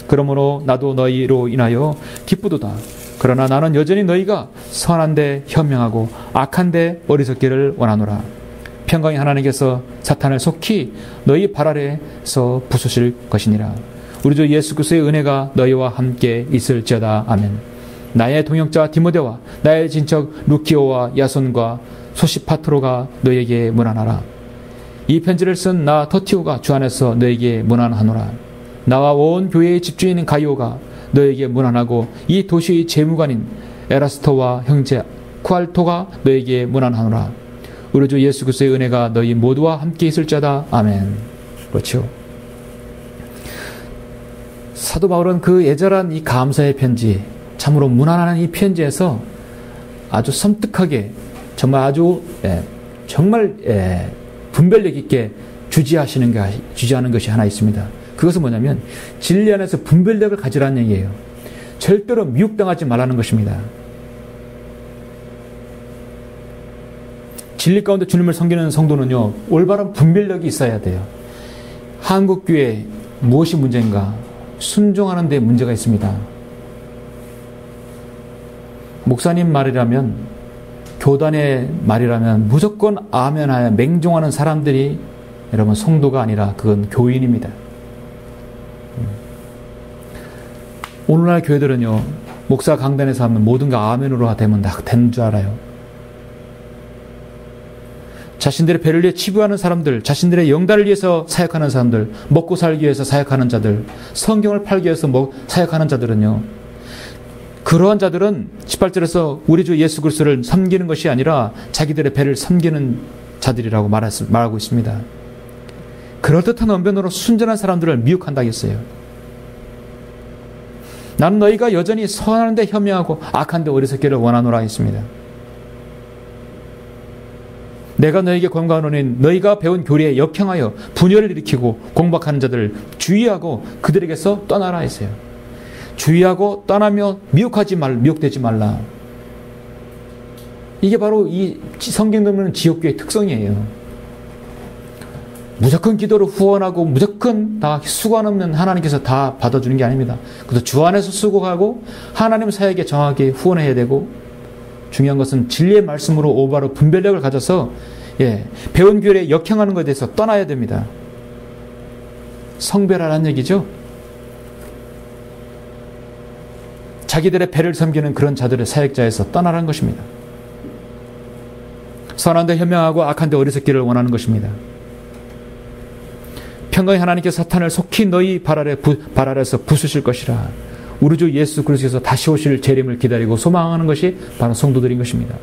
그러므로 나도 너희로 인하여 기쁘도다. 그러나 나는 여전히 너희가 선한데 현명하고 악한데 어리석기를 원하노라. 평강의 하나님께서 사탄을 속히 너희 발 아래에서 부수실 것이니라. 우리 주 예수 그리스도의 은혜가 너희와 함께 있을지어다. 아멘. 나의 동역자 디모데와 나의 친척 루키오와 야손과 소시파트로가 너희에게 문안하라. 이 편지를 쓴 나 터티오가 주 안에서 너희에게 문안하노라. 나와 온 교회의 집주인 가이오가 너희에게 문안하고 이 도시의 재무관인 에라스토와 형제 쿠알토가 너희에게 문안하노라. 우리 주 예수 그리스도의 은혜가 너희 모두와 함께 있을지어다. 아멘. 그렇죠. 사도 바울은 그 애절한 이 감사의 편지, 참으로 문안하는 이 편지에서 아주 섬뜩하게 정말 분별력 있게 주지하는 것이 하나 있습니다. 그것은 뭐냐면 진리 안에서 분별력을 가지라는 얘기예요. 절대로 미혹당하지 말라는 것입니다. 진리 가운데 주님을 섬기는 성도는요, 올바른 분별력이 있어야 돼요. 한국교회 무엇이 문제인가? 순종하는 데 문제가 있습니다. 목사님 말이라면, 교단의 말이라면 무조건 아멘하여 맹종하는 사람들이 여러분 성도가 아니라 그건 교인입니다. 오늘날 교회들은요, 목사 강단에서 하면 모든 게 아멘으로 되면 다 되는 줄 알아요. 자신들의 배를 위해 치부하는 사람들, 자신들의 영달을 위해서 사역하는 사람들, 먹고 살기 위해서 사역하는 자들, 성경을 팔기 위해서 사역하는 자들은요, 그러한 자들은 18절에서 우리 주 예수 그리스도를 섬기는 것이 아니라 자기들의 배를 섬기는 자들이라고 말하고 있습니다. 그럴듯한 언변으로 순전한 사람들을 미혹한다고 했어요. 나는 너희가 여전히 선한데 현명하고 악한데 어리석기를 원하노라 했습니다. 내가 너희에게 권고하노니 너희가 배운 교리에 역행하여 분열을 일으키고 공박하는 자들을 주의하고 그들에게서 떠나라 했어요. 주의하고 떠나며 미혹되지 말라. 이게 바로 이 성경적인 지역교회의 특성이에요. 무조건 기도를 후원하고 무조건 다 수고하면 하나님께서 다 받아주는 게 아닙니다. 그래서 주 안에서 수고하고 하나님 사역에 정확하게 후원해야 되고, 중요한 것은 진리의 말씀으로 올바로 분별력을 가져서 배운 교리에 역행하는 것에 대해서 떠나야 됩니다. 성별하라는 얘기죠. 자기들의 배를 섬기는 그런 자들의 사역자에서 떠나라는 것입니다. 선한데 현명하고 악한데 어리석기를 원하는 것입니다. 평강의 하나님께서 사탄을 속히 너희 발 아래에서 부수실 것이라. 우리 주 예수 그리스도께서 다시 오실 재림을 기다리고 소망하는 것이 바로 성도들인 것입니다.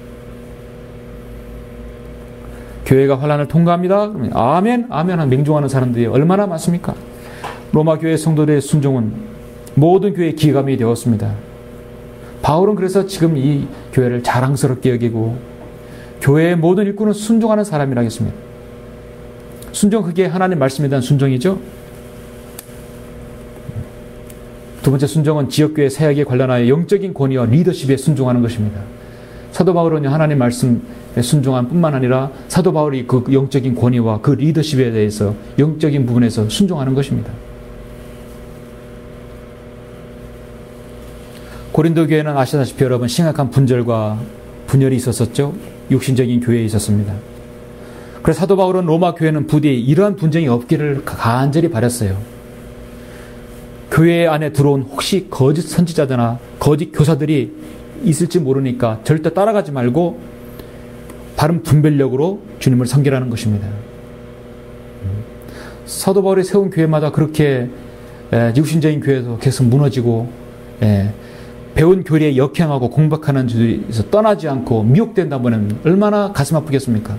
교회가 환난을 통과합니다. 그러면 아멘, 아멘 하는 맹종하는 사람들이 얼마나 많습니까? 로마 교회 성도들의 순종은 모든 교회의 기감이 되었습니다. 바울은 그래서 지금 이 교회를 자랑스럽게 여기고 교회의 모든 일꾼은 순종하는 사람이라고 했습니다. 순종, 그게 하나님 말씀에 대한 순종이죠. 두 번째 순종은 지역교회 사역에 관련하여 영적인 권위와 리더십에 순종하는 것입니다. 사도 바울은 하나님 말씀에 순종한 뿐만 아니라 사도 바울이 그 영적인 권위와 그 리더십에 대해서 영적인 부분에서 순종하는 것입니다. 고린도 교회는 아시다시피 여러분 심각한 분절과 분열이 있었었죠. 육신적인 교회에 있었습니다. 그래서 사도 바울은 로마 교회는 부디 이러한 분쟁이 없기를 간절히 바랐어요. 교회 안에 들어온 혹시 거짓 선지자들이나 거짓 교사들이 있을지 모르니까 절대 따라가지 말고 바른 분별력으로 주님을 섬기라는 것입니다. 사도 바울이 세운 교회마다 그렇게 육신적인 교회도 계속 무너지고 배운 교리에 역행하고 공박하는 주에서 떠나지 않고 미혹된다면 얼마나 가슴 아프겠습니까?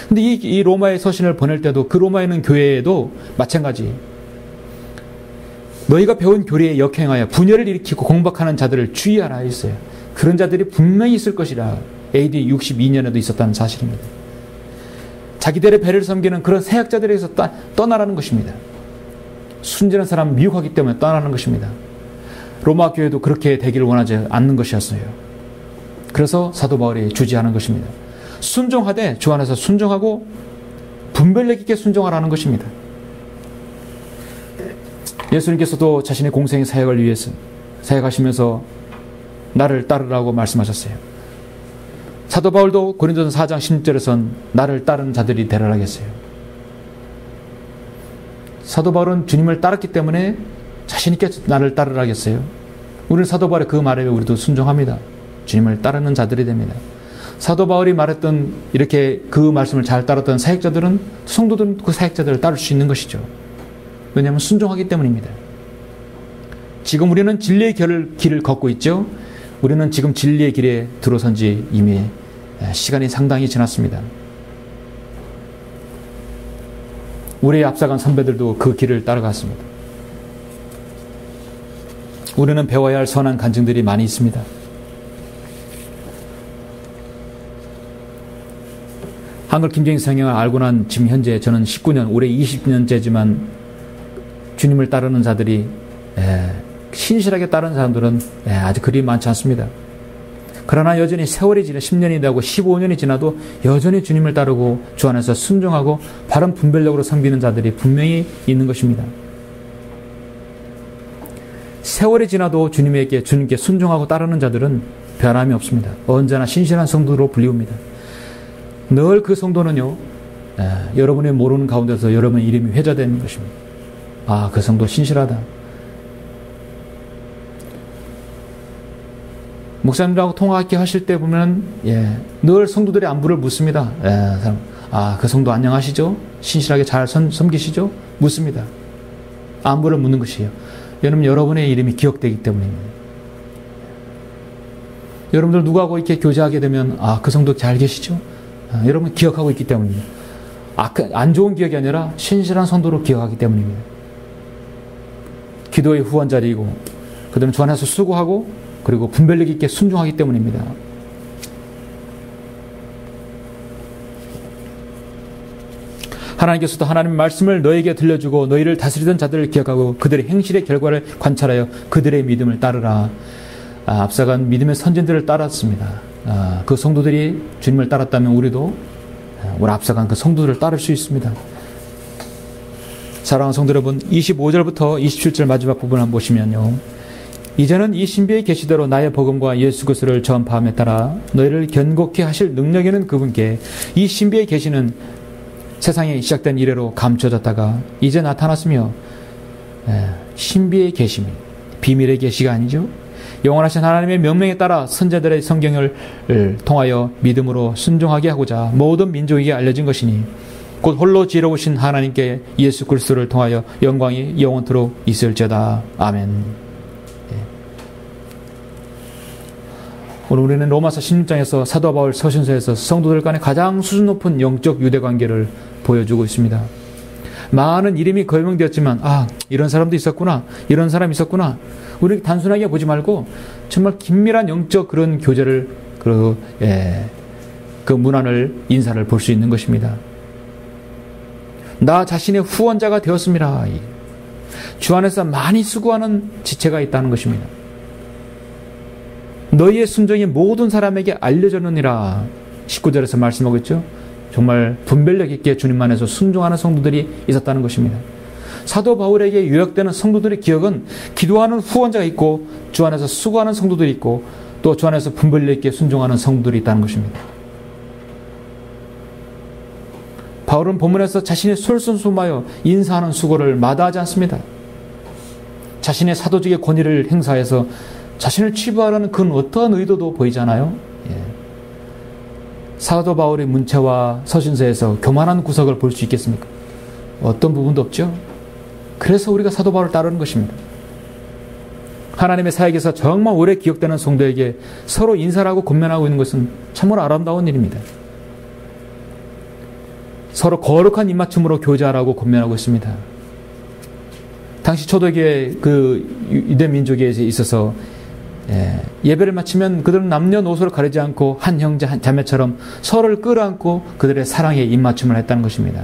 근데 이 로마의 서신을 보낼 때도 그 로마에 있는 교회에도 마찬가지. 너희가 배운 교리에 역행하여 분열을 일으키고 공박하는 자들을 주의하라 했어요. 그런 자들이 분명히 있을 것이라. AD 62년에도 있었다는 사실입니다. 자기들의 배를 섬기는 그런 세학자들에게서 떠나라는 것입니다. 순진한 사람 미혹하기 때문에 떠나는 것입니다. 로마 교회도 그렇게 되기를 원하지 않는 것이었어요. 그래서 사도 바울이 주지하는 것입니다. 순종하되 주 안에서 순종하고 분별력 있게 순종하라는 것입니다. 예수님께서도 자신의 공생의 사역을 위해서 사역하시면서 나를 따르라고 말씀하셨어요. 사도 바울도 고린도서 4장 16절에선 나를 따르는 자들이 되라 하겠어요. 사도 바울은 주님을 따랐기 때문에 자신 있게 나를 따르라 하겠어요. 우리는 사도 바울의 그 말에 우리도 순종합니다. 주님을 따르는 자들이 됩니다. 사도 바울이 말했던 이렇게 그 말씀을 잘 따랐던 사역자들은 성도들은 그 사역자들을 따를 수 있는 것이죠. 왜냐하면 순종하기 때문입니다. 지금 우리는 진리의 길을 걷고 있죠. 우리는 지금 진리의 길에 들어선 지 이미 시간이 상당히 지났습니다. 우리의 앞서간 선배들도 그 길을 따라갔습니다. 우리는 배워야 할 선한 간증들이 많이 있습니다. 한글 김정희 성경을 알고 난 지금 현재 저는 19년, 올해 20년째지만 주님을 따르는 자들이 신실하게 따르는 사람들은 아직 그리 많지 않습니다. 그러나 여전히 세월이 지나 10년이 되고 15년이 지나도 여전히 주님을 따르고 주 안에서 순종하고 바른 분별력으로 섬기는 자들이 분명히 있는 것입니다. 세월이 지나도 주님께 순종하고 따르는 자들은 변함이 없습니다. 언제나 신실한 성도로 불리웁니다. 늘 그 성도는요, 여러분이 모르는 가운데서 여러분의 이름이 회자되는 것입니다. 아, 그 성도 신실하다. 목사님들하고 통화하게 하실 때 보면 늘 성도들의 안부를 묻습니다. 그 성도 안녕하시죠? 신실하게 잘 섬기시죠? 묻습니다. 안부를 묻는 것이에요. 여러분의 이름이 기억되기 때문입니다. 여러분들 누구하고 이렇게 교제하게 되면 그 성도 잘 계시죠? 여러분 기억하고 있기 때문입니다. 안 좋은 기억이 아니라 신실한 성도로 기억하기 때문입니다. 기도의 후원자리이고 그들은 주 안에서 수고하고 그리고 분별력 있게 순종하기 때문입니다. 하나님께서도 하나님의 말씀을 너에게 들려주고 너희를 다스리던 자들을 기억하고 그들의 행실의 결과를 관찰하여 그들의 믿음을 따르라. 앞서간 믿음의 선진들을 따랐습니다. 그 성도들이 주님을 따랐다면 우리도 우리 앞서간 그 성도들을 따를 수 있습니다. 사랑하는 성도 여러분, 25절부터 27절 마지막 부분 한번 보시면요. 이제는 이 신비의 계시대로 나의 복음과 예수 그리스도를 전파함에 따라 너희를 견고케 하실 능력 있는 그분께 이 신비의 계시는 세상에 시작된 이래로 감춰졌다가 이제 나타났으며 신비의 계시미, 비밀의 계시가 아니죠. 영원하신 하나님의 명령에 따라 선자들의 성경을 통하여 믿음으로 순종하게 하고자 모든 민족에게 알려진 것이니 곧 홀로 지혜로우신 하나님께 예수 그리스도를 통하여 영광이 영원토록 있을지어다. 아멘. 오늘 우리는 로마서 16장에서 사도 바울 서신서에서 성도들 간의 가장 수준 높은 영적 유대관계를 보여주고 있습니다. 많은 이름이 거명되었지만 이런 사람도 있었구나, 이런 사람이 있었구나. 우리 단순하게 보지 말고 정말 긴밀한 영적 그런 교제를 그 문안을 인사를 볼 수 있는 것입니다. 나 자신의 후원자가 되었습니다. 주 안에서 많이 수고하는 지체가 있다는 것입니다. 너희의 순종이 모든 사람에게 알려졌느니라 19절에서 말씀하고 있죠. 정말 분별력 있게 주님 안에서 순종하는 성도들이 있었다는 것입니다. 사도 바울에게 요약되는 성도들의 기억은 기도하는 후원자가 있고 주 안에서 수고하는 성도들이 있고 또 주 안에서 분별력 있게 순종하는 성도들이 있다는 것입니다. 바울은 본문에서 자신의 솔선수범하여 인사하는 수고를 마다하지 않습니다. 자신의 사도직의 권위를 행사해서 자신을 치부하려는 그런 어떠한 의도도 보이지 않아요? 사도 바울의 문체와 서신서에서 교만한 구석을 볼 수 있겠습니까? 어떤 부분도 없죠? 그래서 우리가 사도 바울을 따르는 것입니다. 하나님의 사역에서 정말 오래 기억되는 성도에게 서로 인사를 하고 권면하고 있는 것은 참으로 아름다운 일입니다. 서로 거룩한 입맞춤으로 교제하라고 권면하고 있습니다. 당시 초대교회 그 유대 민족에 있어서 예배를 마치면 그들은 남녀노소를 가리지 않고 한 형제 한 자매처럼 서로를 끌어안고 그들의 사랑에 입맞춤을 했다는 것입니다.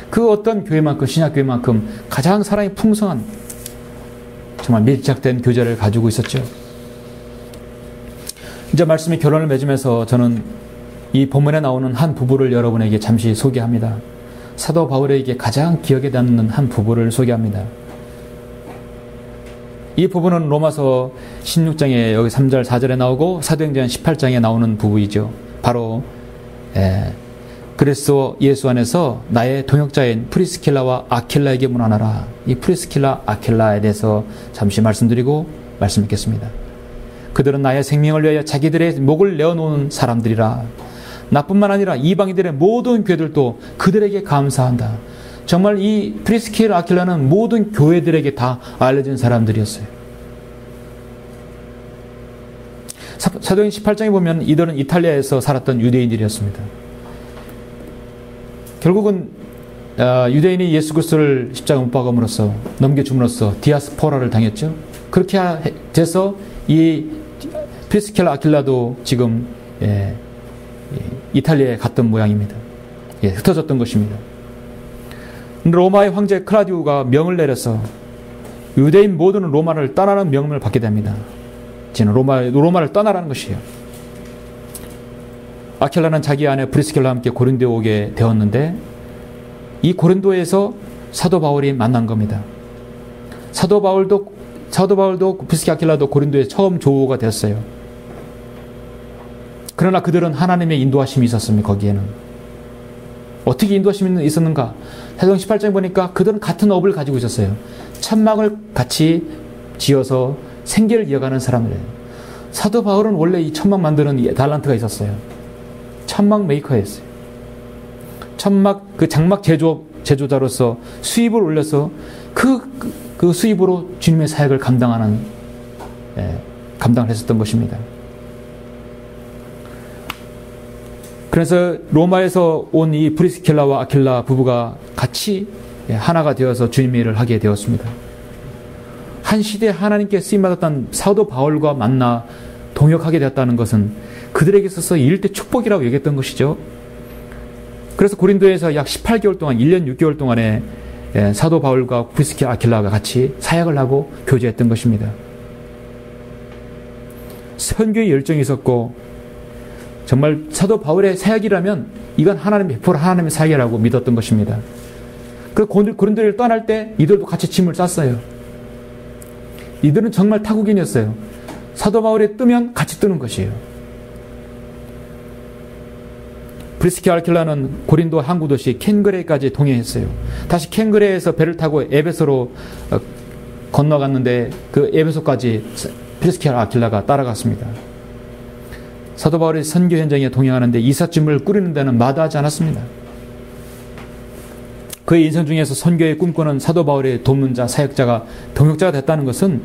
그 어떤 교회만큼, 신약교회만큼 가장 사랑이 풍성한 정말 밀착된 교제를 가지고 있었죠. 이제 말씀이 결론을 맺으면서 저는 이 본문에 나오는 한 부부를 여러분에게 잠시 소개합니다. 사도 바울에게 가장 기억에 남는 한 부부를 소개합니다. 이 부부는 로마서 16장에 여기 3절 4절에 나오고 사도행전 18장에 나오는 부부이죠. 바로 그리스도 예수 안에서 나의 동역자인 프리스킬라와 아킬라에게 문안하라. 이 프리스킬라 아킬라에 대해서 잠시 말씀드리고 말씀 읽겠습니다. 그들은 나의 생명을 위하여 자기들의 목을 내어놓은 사람들이라. 나뿐만 아니라 이방인들의 모든 교회들도 그들에게 감사한다. 정말 이 프리스킬라 아킬라는 모든 교회들에게 다 알려진 사람들이었어요. 사도행전 18장에 보면 이들은 이탈리아에서 살았던 유대인들이었습니다. 결국은 유대인이 예수 그리스도를 십자가 못 박음으로써 넘겨줌으로써 디아스포라를 당했죠. 그렇게 돼서 이 프리스킬라 아킬라도 지금 이탈리아에 갔던 모양입니다. 흩어졌던 것입니다. 로마의 황제 클라디우가 명을 내려서 유대인 모두는 로마를 떠나는 명령을 받게 됩니다. 지금 로마를 떠나라는 것이에요. 아킬라는 자기 아내 프리스킬라와 함께 고린도에 오게 되었는데 이 고린도에서 사도 바울이 만난 겁니다. 사도 바울도 프리스킬라 아킬라도 고린도에 처음 조우가 되었어요. 그러나 그들은 하나님의 인도하심이 있었습니다. 거기에는 어떻게 인도하심이 있었는가? 사도행전 18장 보니까 그들은 같은 업을 가지고 있었어요. 천막을 같이 지어서 생계를 이어가는 사람들이에요. 사도 바울은 원래 이 천막 만드는 달란트가 있었어요. 천막 메이커였어요. 천막 그 장막 제조자로서 수입을 올려서 그 수입으로 주님의 사역을 감당을 했었던 것입니다. 그래서 로마에서 온 이 프리스킬라와 아킬라 부부가 같이 하나가 되어서 주님의 일을 하게 되었습니다. 한 시대에 하나님께 쓰임받았던 사도 바울과 만나 동역하게 되었다는 것은 그들에게 있어서 일대 축복이라고 얘기했던 것이죠. 그래서 고린도에서 약 18개월 동안 1년 6개월 동안에 사도 바울과 프리스킬라 아킬라가 같이 사역을 하고 교제했던 것입니다. 선교의 열정이 있었고 정말 사도 바울의 사역이라면 이건 100% 하나님의 사역이라고 믿었던 것입니다. 그 고린도를 떠날 때 이들도 같이 짐을 쌌어요. 이들은 정말 타국인이었어요. 사도 바울이 뜨면 같이 뜨는 것이에요. 프리스킬라 아킬라는 고린도 항구 도시 켄그레까지 동행했어요. 다시 켄그레에서 배를 타고 에베소로 건너갔는데 그 에베소까지 프리스킬라 아킬라가 따라갔습니다. 사도 바울이 선교 현장에 동행하는데 이삿짐을 꾸리는 데는 마다하지 않았습니다. 그의 인생 중에서 선교의 꿈꾸는 사도 바울의 돕는 자, 사역자가 동역자가 됐다는 것은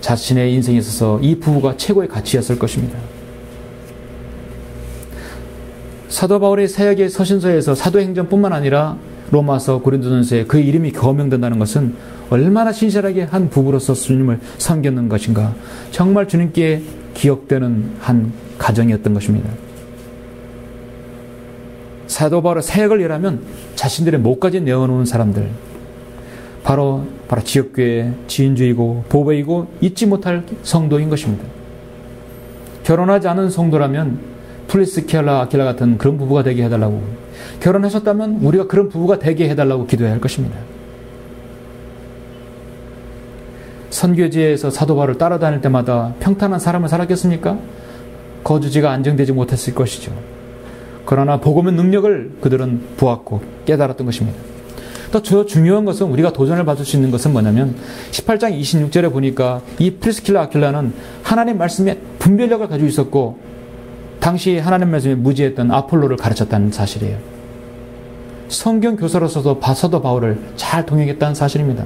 자신의 인생에 있어서 이 부부가 최고의 가치였을 것입니다. 사도 바울의 사역의 서신서에서 사도행전뿐만 아니라 로마서, 고린도전서에 그의 이름이 거명된다는 것은 얼마나 신실하게 한 부부로서 주님을 섬겼는 것인가. 정말 주님께 기억되는 한 가정이었던 것입니다. 사도 바울의 사역을 일하면 자신들의 목까지 내어놓은 사람들, 바로 지역교회 지인주의고 보배이고 잊지 못할 성도인 것입니다. 결혼하지 않은 성도라면 프리스킬라 아킬라 같은 그런 부부가 되게 해달라고, 결혼하셨다면 우리가 그런 부부가 되게 해달라고 기도해야 할 것입니다. 선교지에서 사도 바울을 따라다닐 때마다 평탄한 삶을 살았겠습니까? 거주지가 안정되지 못했을 것이죠. 그러나 복음의 능력을 그들은 보았고 깨달았던 것입니다. 또 중요한 것은 우리가 도전을 받을 수 있는 것은 뭐냐면 18장 26절에 보니까 이 프리스킬라 아킬라는 하나님 말씀에 분별력을 가지고 있었고 당시 하나님 말씀에 무지했던 아폴로를 가르쳤다는 사실이에요. 성경 교사로서도 사도 바울을 잘 동역했다는 사실입니다.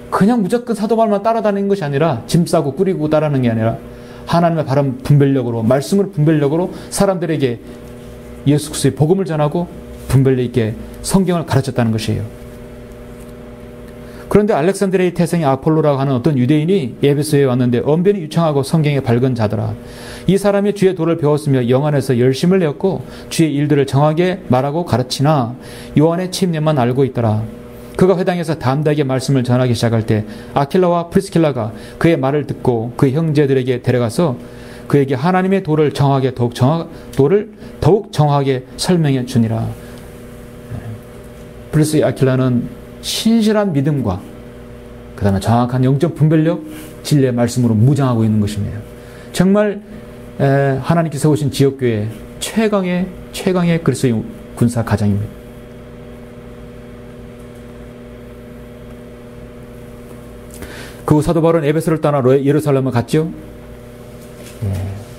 그냥 무조건 사도 바울만 따라다니는 것이 아니라 짐 싸고 꾸리고 따라하는 게 아니라 하나님의 바른 분별력으로 말씀을 분별력으로 사람들에게 예수 그리스도의 복음을 전하고 분별력 있게 성경을 가르쳤다는 것이에요. 그런데 알렉산드리아의 태생의 아폴로라고 하는 어떤 유대인이 에베소에 왔는데 언변이 유창하고 성경에 밝은 자더라. 이 사람이 주의 도를 배웠으며 영 안에서 열심을 내었고 주의 일들을 정확하게 말하고 가르치나 요한의 침례만 알고 있더라. 그가 회당에서 담대하게 말씀을 전하기 시작할 때 아킬라와 프리스킬라가 그의 말을 듣고 그 형제들에게 데려가서 그에게 하나님의 도를 더욱 정확하게 설명해 주니라. 프리스와 아킬라는 신실한 믿음과 그 다음에 정확한 영적 분별력, 진리의 말씀으로 무장하고 있는 것입니다. 정말 하나님께서 세우신 지역교회 최강의 그리스도의 군사 가장입니다. 그 후 사도 바울은 에베소를 떠나 예루살렘을 갔죠.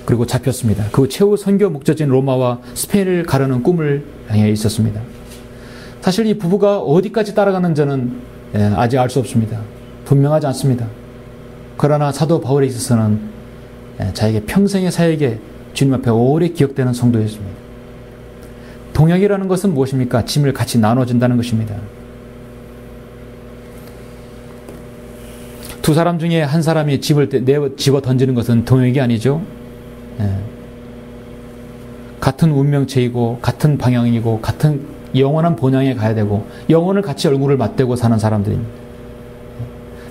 그리고 잡혔습니다. 그 최후 선교 목적지인 로마와 스페인을 가려는 꿈을 향해 있었습니다. 사실 이 부부가 어디까지 따라가는지는 아직 알 수 없습니다. 분명하지 않습니다. 그러나 사도 바울에 있어서는 자에게 평생의 사역에 주님 앞에 오래 기억되는 성도였습니다. 동역이라는 것은 무엇입니까? 짐을 같이 나눠준다는 것입니다. 두 사람 중에 한 사람이 집을 집어 던지는 것은 동역이 아니죠. 같은 운명체이고 같은 방향이고 같은 영원한 본향에 가야 되고 영혼을 같이 얼굴을 맞대고 사는 사람들입니다.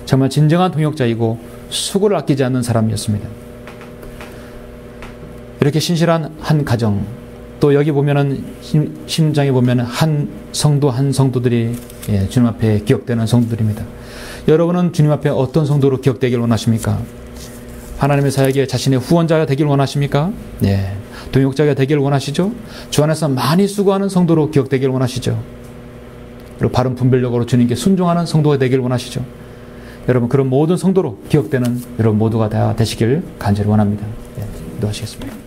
정말 진정한 동역자이고 수고를 아끼지 않는 사람이었습니다. 이렇게 신실한 한 가정, 또 여기 보면은 심장에 보면은 한 성도들이 주님 앞에 기억되는 성도들입니다. 여러분은 주님 앞에 어떤 성도로 기억되길 원하십니까? 하나님의 사역에 자신의 후원자가 되길 원하십니까? 네. 동역자가 되길 원하시죠? 주 안에서 많이 수고하는 성도로 기억되길 원하시죠? 그리고 바른 분별력으로 주님께 순종하는 성도가 되길 원하시죠? 여러분, 그런 모든 성도로 기억되는 여러분 모두가 다 되시길 간절히 원합니다. 네, 기도하시겠습니다.